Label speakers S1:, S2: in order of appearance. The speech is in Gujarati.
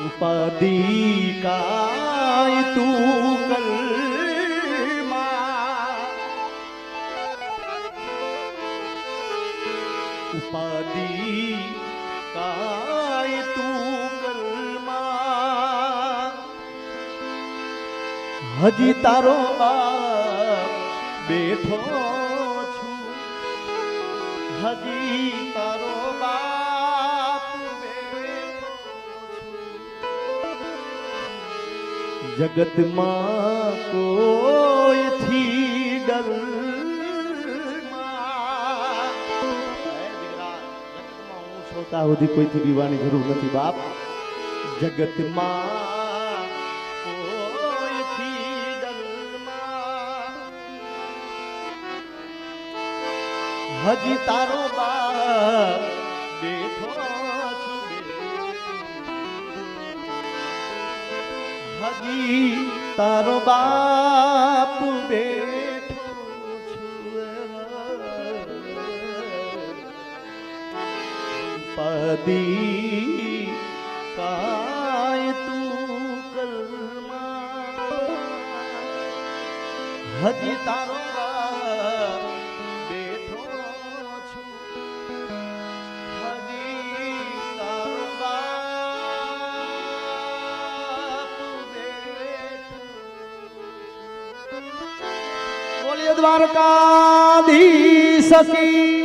S1: ઉપાધિ કાય તું કલમાં, ઉપાધિ કાય તું કલમાં, હજી તારો બાપ બેઠો છું, હજી તારો બાપ બેઠો છું, જગતમાં કોઈથી ડરમાં, જગતમાં હું છોતા સુધી કોઈથી બીવાની જરૂર નથી બાપ, જગતમાં કોઈથી ડરમાં, હજી તારો બાપ બેઠો છું, હજી તારો બાપ બેઠો છું, ઉપાધિ કાય તું કલમાં, હજી તારો બાપ બેઠો છું, હજી તારો બાપ બેઠો છું. બોલીએ દ્વારકાધીશ કી